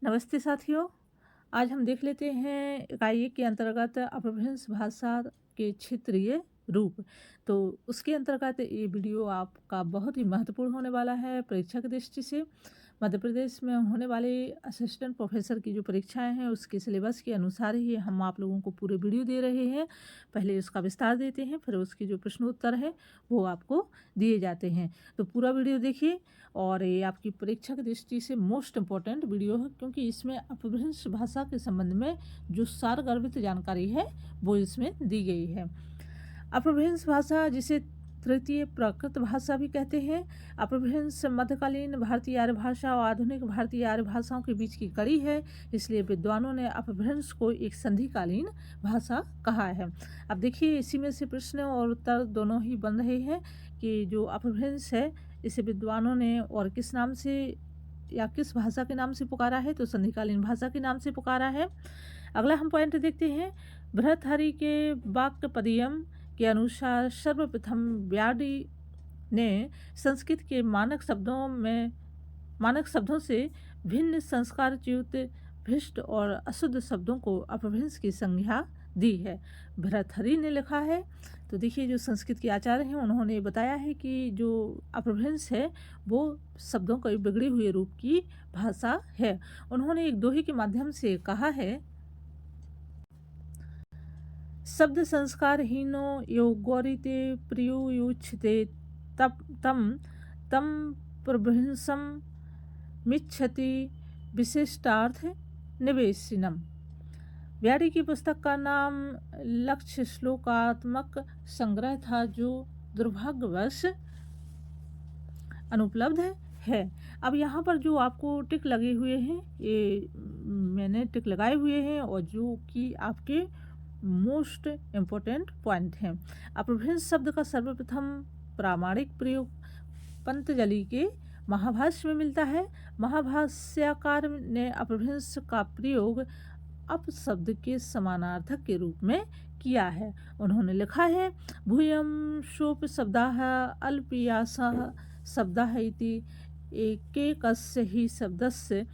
नमस्ते साथियों। आज हम देख लेते हैं इकाई एक के अंतर्गत अपभ्रंश भाषा के क्षेत्रीय रूप। तो उसके अंतर्गत ये वीडियो आपका बहुत ही महत्वपूर्ण होने वाला है परीक्षा की दृष्टि से। मध्य प्रदेश में होने वाले असिस्टेंट प्रोफेसर की जो परीक्षाएं हैं उसके सिलेबस के अनुसार ही हम आप लोगों को पूरे वीडियो दे रहे हैं। पहले उसका विस्तार देते हैं, फिर उसके जो प्रश्नोत्तर है वो आपको दिए जाते हैं। तो पूरा वीडियो देखिए और ये आपकी परीक्षा की दृष्टि से मोस्ट इम्पॉर्टेंट वीडियो है, क्योंकि इसमें अपभ्रंश भाषा के संबंध में जो सारगर्भित जानकारी है वो इसमें दी गई है। अपभ्रंश भाषा जिसे तृतीय प्राकृत भाषा भी कहते हैं। अपभ्रंश मध्यकालीन भारतीय आर्य भाषा और आधुनिक भारतीय आर्य भाषाओं के बीच की कड़ी है, इसलिए विद्वानों ने अपभ्रंश को एक संधिकालीन भाषा कहा है। अब देखिए, इसी में से प्रश्न और उत्तर दोनों ही बन रहे हैं कि जो अपभ्रंश है इसे विद्वानों ने और किस नाम से या किस भाषा के नाम से पुकारा है, तो संधिकालीन भाषा के नाम से पुकारा है। अगला हम पॉइंट देखते हैं। भर्तृहरि के वाक्पदीयम के अनुसार सर्वप्रथम व्याडी ने संस्कृत के मानक शब्दों से भिन्न संस्कारच्युत भ्रष्ट और अशुद्ध शब्दों को अपभ्रंश की संज्ञा दी है। भर्तृहरि ने लिखा है। तो देखिए, जो संस्कृत के आचार्य हैं उन्होंने बताया है कि जो अपभ्रंश है वो शब्दों का बिगड़े हुए रूप की भाषा है। उन्होंने एक दोहे के माध्यम से कहा है, शब्द संस्कारहीनो यो गौरिते प्रियुयुच्छते तप तम तम प्रभ्रंशम मिच्छति विशिष्टार्थ निवेशिनम। व्यारी की पुस्तक का नाम लक्ष्य श्लोकात्मक संग्रह था, जो दुर्भाग्यवश अनुपलब्ध है। अब यहाँ पर जो आपको टिक लगे हुए हैं, ये मैंने टिक लगाए हुए हैं और जो कि आपके मोस्ट इम्पोर्टेंट पॉइंट हैं। अपभ्रंश शब्द का सर्वप्रथम प्रामाणिक प्रयोग पंतजलि के महाभाष्य में मिलता है। महाभाष्यकार ने अपभ्रंश का प्रयोग अप शब्द के समानार्थक के रूप में किया है। उन्होंने लिखा है, भूयं शोप शब्दाः अल्पयासः शब्दाः इति एकैकस्य ही शब्दस्य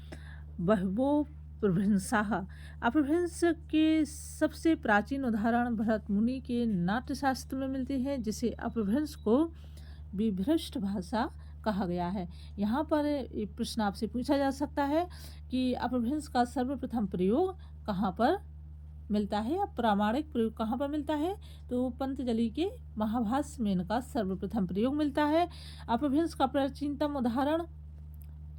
बहवो प्रभ्रंशाः। अपभ्रंश के सबसे प्राचीन उदाहरण भरत मुनि के नाट्यशास्त्र में मिलते हैं, जिसे अपभ्रंश को विभ्रष्ट भाषा कहा गया है। यहाँ पर एक प्रश्न आपसे पूछा जा सकता है कि अपभ्रंश का सर्वप्रथम प्रयोग कहाँ पर मिलता है या प्रामाणिक प्रयोग कहाँ पर मिलता है, तो पंतजलि के महाभाष्य में इनका सर्वप्रथम प्रयोग मिलता है। अपभ्रंश का प्राचीनतम उदाहरण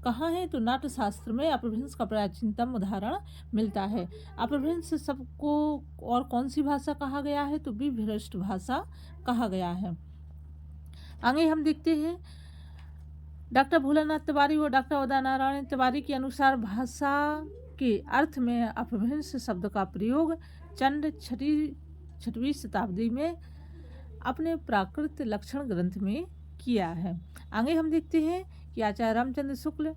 कहाँ है, तो नाट्यशास्त्र में अपभ्रंश का प्राचीनतम उदाहरण मिलता है। अपभ्रंश सबको और कौन सी भाषा कहा गया है, तो विभ्रष्ट भाषा कहा गया है। आगे हम देखते हैं, डॉक्टर भोलानाथ तिवारी और डॉक्टर उदयनारायण तिवारी के अनुसार भाषा के अर्थ में अपभ्रंश शब्द का प्रयोग चंद छठवीं शताब्दी में अपने प्राकृत लक्षण ग्रंथ में किया है। आगे हम देखते हैं कि आचार्य रामचंद्र शुक्ल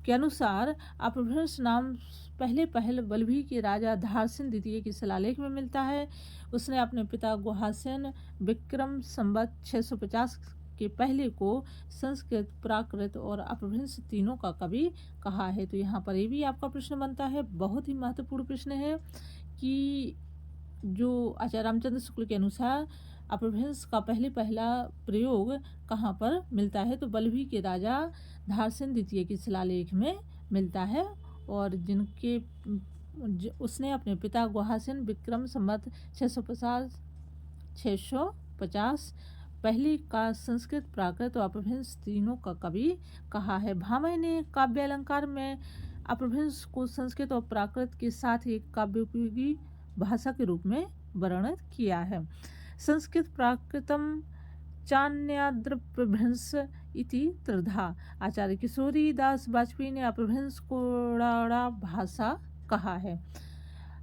के अनुसार अपभ्रंश नाम पहल वल्लभी के राजा धारसेन द्वितीय के शिलालेख में मिलता है। उसने अपने पिता गुहासेन विक्रम संवत 650 के पहले को संस्कृत, प्राकृत और अपभ्रंश तीनों का कवि कहा है। तो यहाँ पर ये भी आपका प्रश्न बनता है, बहुत ही महत्वपूर्ण प्रश्न है कि जो आचार्य रामचंद्र शुक्ल के अनुसार अपभ्रंश का पहला प्रयोग कहाँ पर मिलता है, तो वल्लभी के राजा धारसेन द्वितीय के शिलालेख में मिलता है, और जिनके उसने अपने पिता गुहासेन विक्रम संवत 650 पहले का संस्कृत, प्राकृत और अपभ्रंश तीनों का कवि कहा है। भामह ने काव्य अलंकार में अपभ्रंश को संस्कृत और प्राकृत के साथ एक काव्योपयोगी भाषा के रूप में वर्णित किया है। संस्कृत प्राकृतम चान्याद्रप्रभ्रंश इति त्रिधा। आचार्य किशोरी दास वाजपेयी ने अपभ्रंश को ड़ा भाषा कहा है।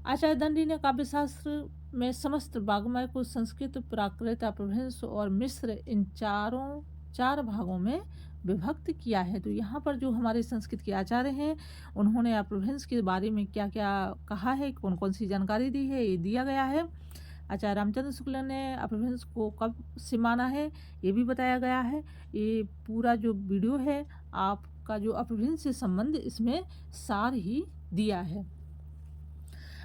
आचार्य दंडी ने काव्यशास्त्र में समस्त वाग्मय को संस्कृत, प्राकृत, अपभ्रंश और मिश्र इन चार भागों में विभक्त किया है। तो यहाँ पर जो हमारे संस्कृत के आचार्य हैं उन्होंने अपभ्रंश के बारे में क्या क्या कहा है, कौन कौन सी जानकारी दी है, ये दिया गया है। आचार्य रामचंद्र शुक्ल ने अपभ्रंश को कब से माना है ये भी बताया गया है। ये पूरा जो वीडियो है आपका जो अपभ्रंश से संबंध इसमें सार ही दिया है।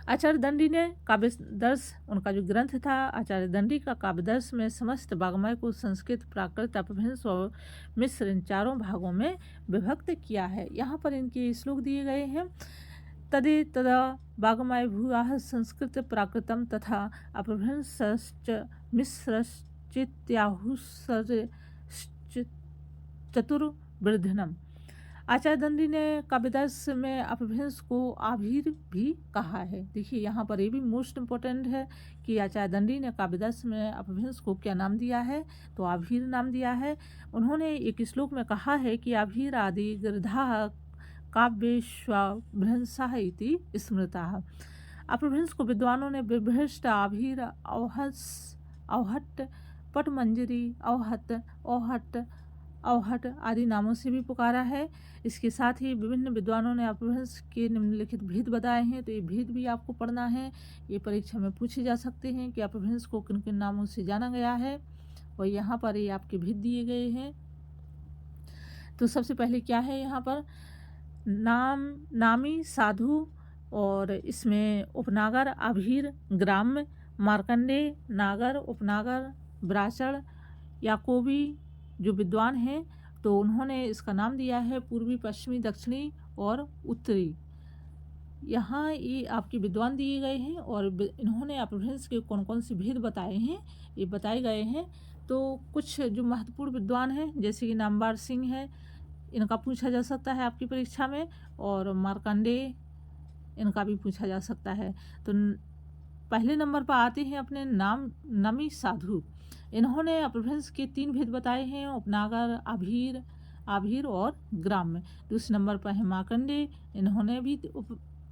आचार्य दंडी ने काव्यदर्श उनका जो ग्रंथ था आचार्य दंडी का काव्यदर्श में समस्त वाग्मय को संस्कृत, प्राकृत, अपभ्रंश और मिश्र इन चारों भागों में विभक्त किया है। यहाँ पर इनके श्लोक दिए गए हैं। तदे तदा वाग्मय भूयाः संस्कृत प्राकृतम तथा अपभ्रंशश्च मिश्रश्चित्याहुश्च चतुर्वृद्धनम। आचार्य दंडी ने काव्यदर्श में अपभ्रंश को आभीर भी कहा है। देखिए यहाँ पर ये भी मोस्ट इम्पोर्टेंट है कि आचार्य दंडी ने काव्यदर्श में अपभ्रंश को क्या नाम दिया है, तो आभीर नाम दिया है। उन्होंने एक श्लोक में कहा है कि आभीर आदि गिरधा काव्येष्वभ्रंशाः इति स्मृताः। अपभ्रंश को विद्वानों ने विभ्रष्ट, आभीर, औहट, पटमंजरी, औहत, औहट आदि नामों से भी पुकारा है। इसके साथ ही विभिन्न विद्वानों ने अपभ्रंश के निम्नलिखित भेद बताए हैं, तो ये भेद भी आपको पढ़ना है। ये परीक्षा में पूछे जा सकते हैं कि अपभ्रंश को किन किन नामों से जाना गया है, और यहाँ पर ये आपके भेद दिए गए हैं। तो सबसे पहले क्या है यहाँ पर नामी, साधु, और इसमें उपनागर, आभीर, ग्राम्य, मार्कंडेय, नागर, उपनागर, ब्राचड़, याकोबी जो विद्वान हैं तो उन्होंने इसका नाम दिया है पूर्वी, पश्चिमी, दक्षिणी और उत्तरी। यहाँ ये आपके विद्वान दिए गए हैं और इन्होंने अपभ्रंश के कौन कौन से भेद बताए हैं ये बताए गए हैं। तो कुछ जो महत्वपूर्ण विद्वान हैं जैसे कि नामवर सिंह है, इनका पूछा जा सकता है आपकी परीक्षा में, और मार्कंडेय इनका भी पूछा जा सकता है। तो पहले नंबर पर आते हैं अपने नमी साधु। इन्होंने अपभ्रंश के 3 भेद बताए हैं, उपनागर, आभीर और ग्राम्य। दूसरे नंबर पर है मार्कंडेय, इन्होंने भी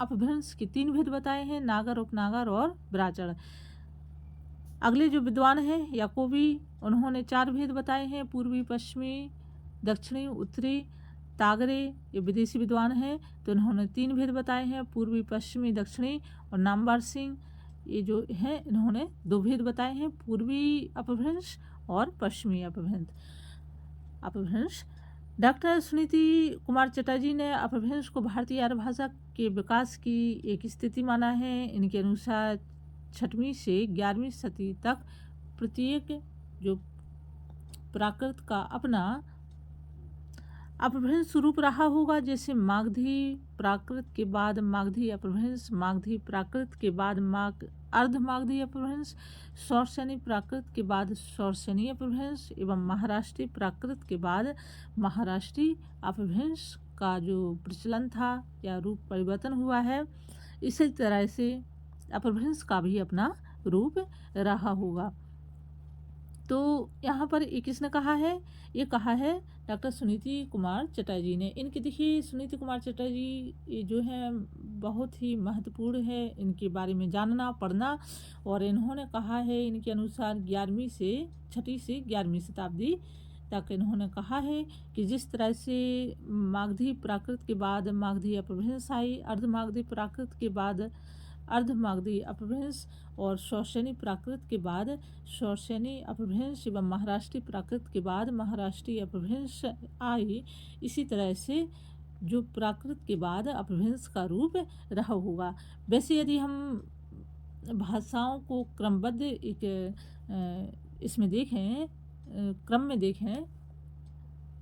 अपभ्रंश के 3 भेद बताए हैं, नागर, उपनागर और ब्राचड़। अगले जो विद्वान हैं याकोबी, उन्होंने 4 भेद बताए हैं, पूर्वी, पश्चिमी, दक्षिणी, उत्तरी। तागरे ये विदेशी विद्वान हैं तो इन्होंने 3 भेद बताए हैं, पूर्वी, पश्चिमी, दक्षिणी। और नामवर सिंह ये जो हैं इन्होंने 2 भेद बताए हैं, पूर्वी अपभ्रंश और पश्चिमी अपभ्रंश। डॉक्टर सुनीति कुमार चटर्जी ने अपभ्रंश को भारतीय आर्य भाषा के विकास की एक स्थिति माना है। इनके अनुसार 6वीं से 11वीं सदी तक प्रत्येक जो प्राकृत का अपना अपभ्रंश स्वरूप रहा होगा। जैसे मागधी प्राकृत के बाद मागधी अपभ्रंश, मागधी प्राकृत के बाद अर्धमागधी अपभ्रंश, शौरसेनी प्राकृत के बाद शौरसेनी अपभ्रंश एवं महाराष्ट्री प्राकृत के बाद महाराष्ट्री अपभ्रंश का जो प्रचलन था या रूप परिवर्तन हुआ है, इसी तरह से अपभ्रंश का भी अपना रूप रहा होगा। तो यहाँ पर ये किसने कहा है, ये कहा है डॉक्टर सुनीति कुमार चटर्जी ने। इनके देखिए सुनीति कुमार चटर्जी ये जो है बहुत ही महत्वपूर्ण है, इनके बारे में जानना पढ़ना। और इन्होंने कहा है इनके अनुसार 6वीं से 11वीं शताब्दी तक इन्होंने कहा है कि जिस तरह से मागधी प्राकृत के बाद मागधी अपभ्रंश आई, अर्धमागधी प्राकृत के बाद अर्धमागधी अपभ्रंश और शौरसेनी प्राकृत के बाद शौरसेनी अपभ्रंश एवं महाराष्ट्री प्राकृत के बाद महाराष्ट्री अपभ्रंश आई, इसी तरह से जो प्राकृत के बाद अपभ्रंश का रूप रहा होगा। वैसे यदि हम भाषाओं को क्रमबद्ध इसमें देखें, क्रम में देखें,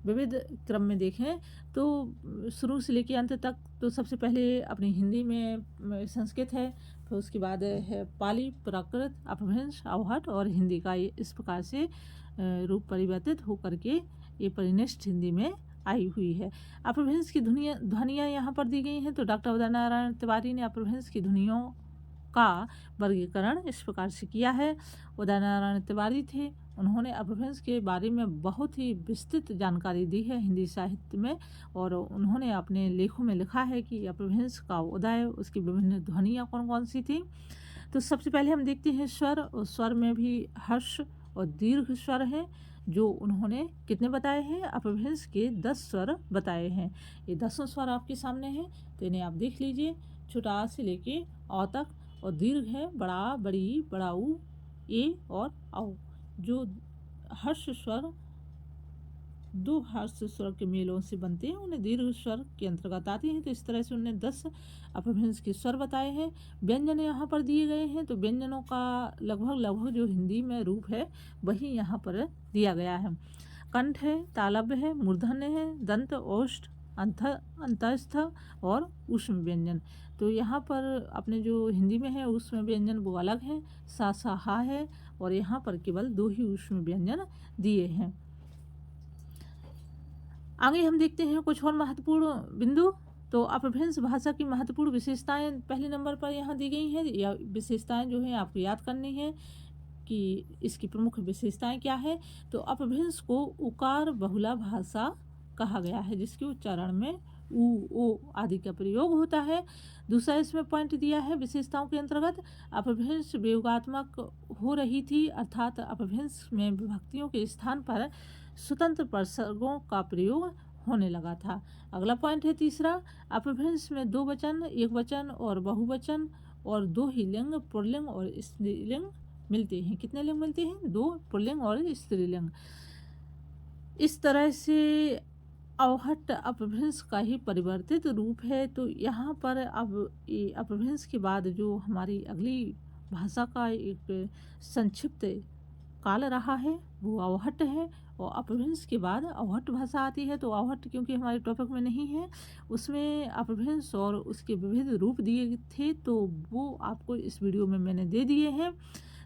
विविध क्रम में देखें तो शुरू से लेकर अंत तक तो सबसे पहले अपनी हिंदी में संस्कृत है, फिर उसके बाद है पाली, प्राकृत, अपभ्रंश, औहट और हिंदी का ये इस प्रकार से रूप परिवर्तित होकर के ये परिनिष्ठ हिंदी में आई हुई है। अपभ्रंश की ध्वनियाँ यहाँ पर दी गई हैं। तो डॉक्टर उदयनारायण तिवारी ने अपभ्रंश की ध्वनियों का वर्गीकरण इस प्रकार से किया है। उदयनारायण तिवारी थे, उन्होंने अपभ्रंश के बारे में बहुत ही विस्तृत जानकारी दी है हिंदी साहित्य में, और उन्होंने अपने लेखों में लिखा है कि अपभ्रंश का उदय, उसकी विभिन्न ध्वनियाँ कौन कौन सी थी। तो सबसे पहले हम देखते हैं स्वर, और स्वर में भी हर्ष और दीर्घ स्वर हैं जो उन्होंने कितने बताए हैं, अपभ्रंश के 10 स्वर बताए हैं। ये 10 स्वर आपके सामने हैं, तो इन्हें आप देख लीजिए, छोटा आ से लेके अ तक। और दीर्घ है बड़ा, बड़ी, बड़ाऊ, ए और औ, जो हर्ष स्वर दो हर्ष स्वर के मेलों से बनते हैं, उन्हें दीर्घ स्वर के अंतर्गत आते हैं। तो इस तरह से उन्होंने 10 अपभ्रंश के स्वर बताए हैं। व्यंजन यहाँ पर दिए गए हैं, तो व्यंजनों का लगभग जो हिंदी में रूप है वही यहाँ पर दिया गया है। कंठ है, तालव्य है, मूर्धन्य है, दंत, ओष्ठ, अंतस्थ और ऊष्म व्यंजन। तो यहाँ पर अपने जो हिंदी में है ऊष्म व्यंजन वो अलग है, सा, सा, हा है, और यहाँ पर केवल 2 ही ऊष्म व्यंजन दिए हैं। आगे हम देखते हैं कुछ और महत्वपूर्ण बिंदु। तो अपभ्रंश भाषा की महत्वपूर्ण विशेषताएं पहले नंबर पर यहाँ दी गई हैं। या विशेषताएं जो हैं आपको याद करनी है कि इसकी प्रमुख विशेषताएं क्या है। तो अपभ्रंश को उकार बहुला भाषा कहा गया है, जिसके उच्चारण में ऊ, ओ आदि का प्रयोग होता है। दूसरा इसमें पॉइंट दिया है विशेषताओं के अंतर्गत, अपभ्रंश वियोगात्मक हो रही थी, अर्थात अपभ्रंश में विभक्तियों के स्थान पर स्वतंत्र प्रसर्गों का प्रयोग होने लगा था। अगला पॉइंट है तीसरा, अपभ्रंश में 2 वचन, 1 वचन और बहुवचन और 2 ही लिंग, पुल्लिंग और स्त्रीलिंग मिलते हैं। कितने लिंग मिलते हैं? 2 पुल्लिंग और स्त्रीलिंग। इस तरह से अवहट्ट अपभ्रंश का ही परिवर्तित रूप है। तो यहाँ पर अब ये अपभ्रंश के बाद जो हमारी अगली भाषा का एक संक्षिप्त काल रहा है वो अवहट्ट है, और अपभ्रंश के बाद अवहट्ट भाषा आती है। तो अवहट्ट क्योंकि हमारे टॉपिक में नहीं है, उसमें अपभ्रंश और उसके विविध रूप दिए थे, तो वो आपको इस वीडियो में मैंने दे दिए हैं।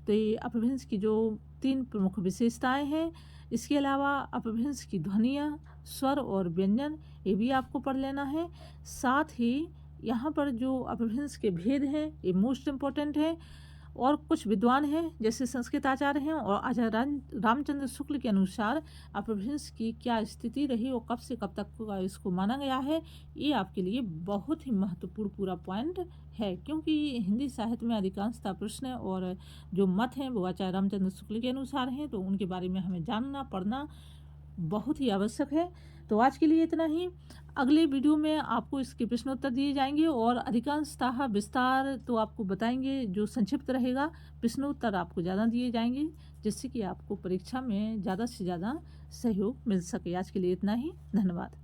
तो ये अपभ्रंश की जो 3 प्रमुख विशेषताएं हैं, इसके अलावा अपभ्रंश की ध्वनियाँ, स्वर और व्यंजन, ये भी आपको पढ़ लेना है। साथ ही यहाँ पर जो अपभ्रंश के भेद हैं ये मोस्ट इम्पॉर्टेंट है। और कुछ विद्वान हैं जैसे संस्कृत आचार्य हैं और आचार्य रामचंद्र शुक्ल के अनुसार अपभ्रंश की क्या स्थिति रही और कब से कब तक इसको माना गया है, ये आपके लिए बहुत ही महत्वपूर्ण पूरा पॉइंट है। क्योंकि हिंदी साहित्य में अधिकांशतः प्रश्न और जो मत हैं वो आचार्य रामचंद्र शुक्ल के अनुसार हैं, तो उनके बारे में हमें जानना पढ़ना बहुत ही आवश्यक है। तो आज के लिए इतना ही। अगले वीडियो में आपको इसके प्रश्नोत्तर दिए जाएंगे और अधिकांशतः विस्तार तो आपको बताएंगे, जो संक्षिप्त रहेगा। प्रश्नोत्तर आपको ज़्यादा दिए जाएंगे, जिससे कि आपको परीक्षा में ज़्यादा से ज़्यादा सहयोग मिल सके। आज के लिए इतना ही, धन्यवाद।